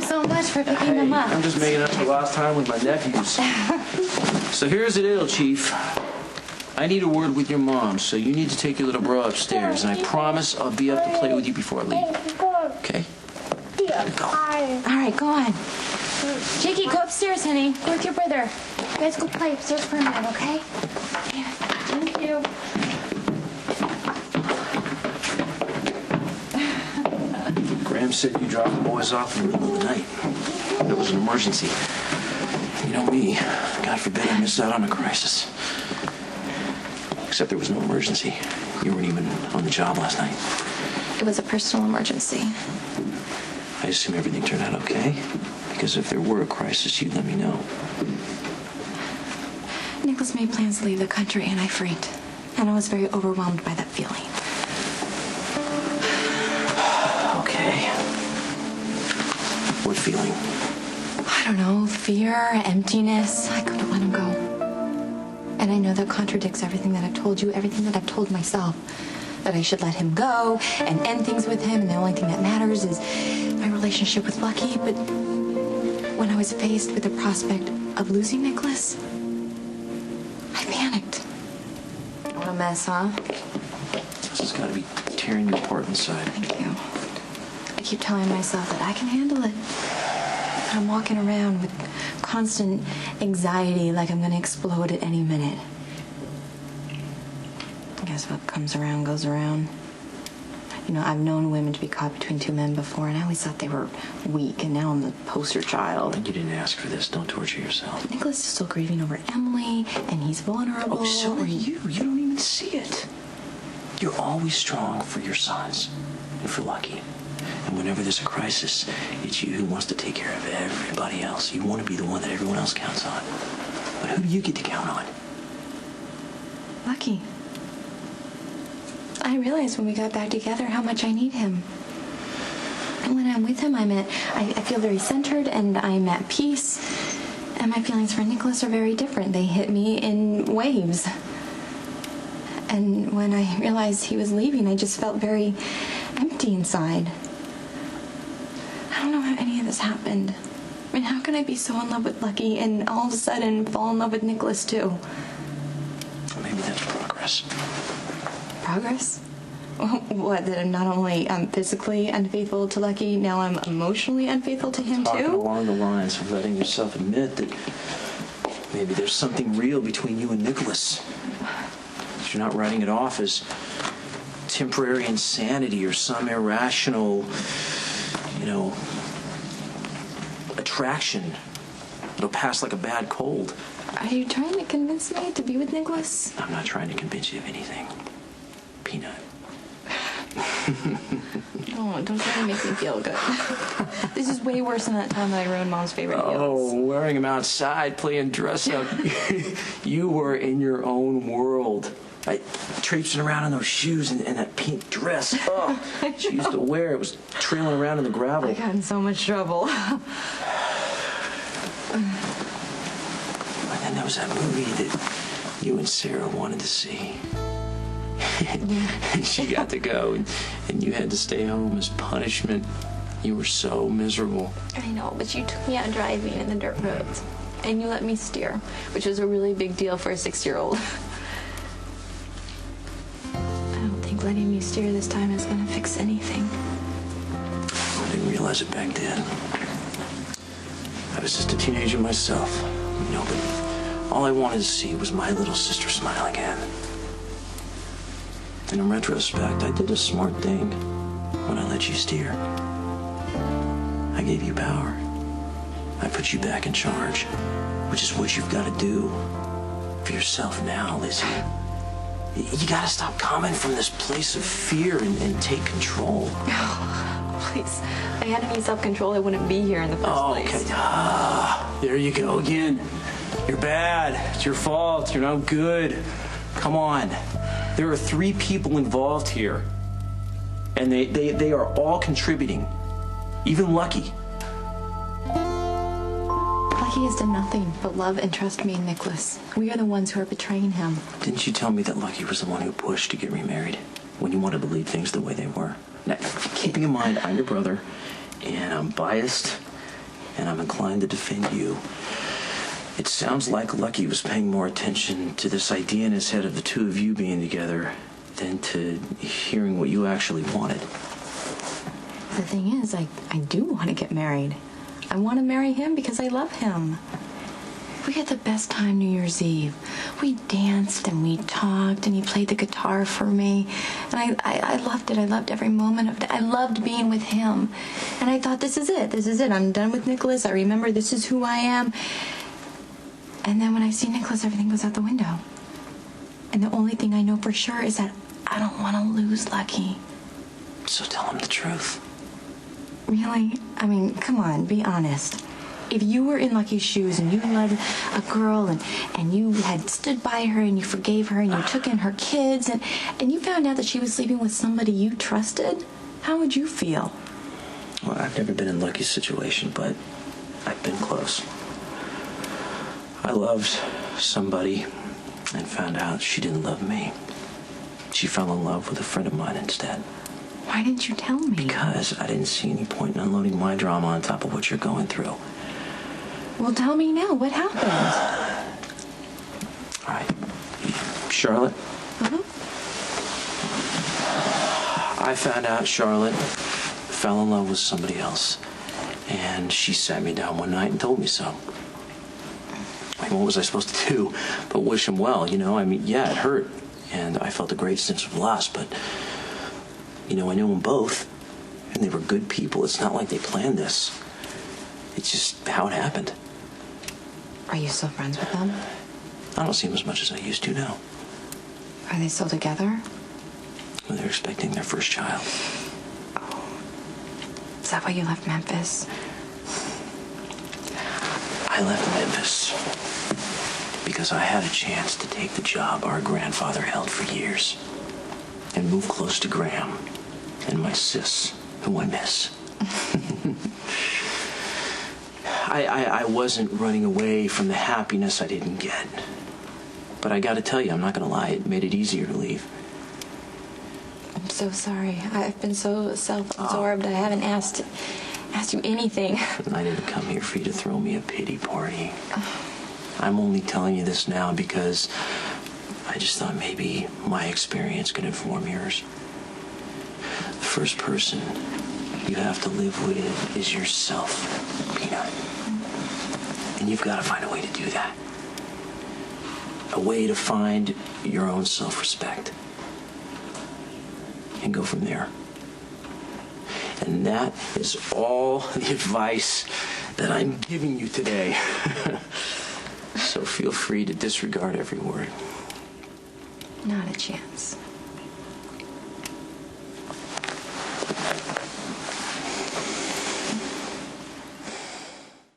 so much for picking them up. I'm just making up for last time with my nephews. So here's the deal, Chief. I need a word with your mom, so you need to take your little bro upstairs, and I promise I'll be up to play with you before I leave. Okay? Go. All right, go on. Jakey, go upstairs, honey. Go with your brother. You guys go play upstairs for a minute, okay? Thank you. Graham said you dropped the boys off in the middle of the night. It was an emergency. You know me. God forbid I miss out on a crisis. Except there was no emergency. You weren't even on the job last night. It was a personal emergency. I assume everything turned out okay? Because if there were a crisis, you'd let me know. Nicholas made plans to leave the country, and I freaked. And I was very overwhelmed by that feeling. Okay. What feeling? I don't know, fear, emptiness. I couldn't let him go. And I know that contradicts everything that I've told you, everything that I've told myself. That I should let him go and end things with him, and the only thing that matters is my relationship with Lucky. But when I was faced with the prospect of losing Nicholas, I panicked. What a mess, huh? This has got to be tearing you apart inside. Thank you. I keep telling myself that I can handle it. But I'm walking around with constant anxiety like I'm going to explode at any minute. I guess what comes around goes around. You know, I've known women to be caught between two men before, and I always thought they were weak, and now I'm the poster child. You didn't ask for this. Don't torture yourself. Nicholas is still grieving over Emily, and he's vulnerable. Oh, so are you. You don't even see it. You're always strong for your sons and for Lucky. And whenever there's a crisis, it's you who wants to take care of everybody else. You want to be the one that everyone else counts on. But who do you get to count on? Lucky. I realized when we got back together how much I need him. And when I'm with him, I feel very centered and I'm at peace. And my feelings for Nicholas are very different. They hit me in waves. And when I realized he was leaving, I just felt very empty inside. I don't know how any of this happened. I mean, how can I be so in love with Lucky and all of a sudden fall in love with Nicholas too? Maybe that's progress. Progress? What, that I'm not only physically unfaithful to Lucky, now I'm emotionally unfaithful to him Talking too? along the lines of letting yourself admit that maybe there's something real between you and Nicholas. That you're not writing it off as temporary insanity or some irrational, attraction that'll pass like a bad cold. Are you trying to convince me to be with Nicholas? I'm not trying to convince you of anything. Peanut. Oh, don't try to make me feel good. This is way worse than that time that I ruined Mom's favorite heels. Oh, wearing them outside, playing dress up. You were in your own world. Traipsing around in those shoes and that pink dress. Oh, she used to wear. It was trailing around in the gravel. I got in so much trouble. And then there was that movie that you and Sarah wanted to see. And she got to go, and you had to stay home as punishment. You were so miserable. I know, but you took me out driving in the dirt roads. And you let me steer, which was a really big deal for a 6-year-old. I don't think letting me steer this time is going to fix anything. I didn't realize it back then. I was just a teenager myself, but all I wanted to see was my little sister smile again. And in retrospect, I did a smart thing when I let you steer. I gave you power. I put you back in charge, which is what you've got to do for yourself now, Lizzie. You got to stop coming from this place of fear and take control. Oh, please. If I had any self-control, I wouldn't be here in the first place. Okay. There you go again. You're bad. It's your fault. You're no good. Come on. There are 3 people involved here, and they are all contributing. Even Lucky. Lucky has done nothing but love and trust me and Nicholas. We are the ones who are betraying him. Didn't you tell me that Lucky was the one who pushed to get remarried when you wanted to believe things the way they were? Now, keeping in mind I'm your brother, and I'm biased, and I'm inclined to defend you. It sounds like Lucky was paying more attention to this idea in his head of the two of you being together than to hearing what you actually wanted. The thing is, I do want to get married. I want to marry him because I love him. We had the best time New Year's Eve. We danced and we talked and he played the guitar for me. And I loved it. I loved every moment of it. I loved being with him. And I thought, this is it. This is it. I'm done with Nicholas. I remember this is who I am. And then when I see Nicholas, everything goes out the window. And the only thing I know for sure is that I don't want to lose Lucky. So tell him the truth. Really? I mean, come on, be honest. If you were in Lucky's shoes and you loved a girl and you had stood by her and you forgave her and you took in her kids and you found out that she was sleeping with somebody you trusted, how would you feel? Well, I've never been in Lucky's situation, but I've been close. I loved somebody and found out she didn't love me. She fell in love with a friend of mine instead. Why didn't you tell me? Because I didn't see any point in unloading my drama on top of what you're going through. Well, tell me now. What happened? All right. Charlotte? I found out Charlotte fell in love with somebody else. And she sat me down one night and told me so. I mean, what was I supposed to do but wish him well, you know? I mean, yeah, it hurt. And I felt a great sense of loss, but, you know, I knew them both. And they were good people. It's not like they planned this. It's just how it happened. Are you still friends with them? I don't see them as much as I used to now. Are they still together? Well, they're expecting their first child. Oh. Is that why you left Memphis? I left Memphis because I had a chance to take the job our grandfather held for years and move close to Graham and my sis, who I miss. I wasn't running away from the happiness I didn't get. But I gotta tell you, I'm not gonna lie, it made it easier to leave. I'm so sorry. I've been so self-absorbed. I haven't asked you anything. I didn't come here for you to throw me a pity party. I'm only telling you this now because I just thought maybe my experience could inform yours. The first person you have to live with is yourself, Peanut. And you've got to find a way to do that. A way to find your own self-respect. And go from there. And that is all the advice that I'm giving you today. So feel free to disregard every word. Not a chance.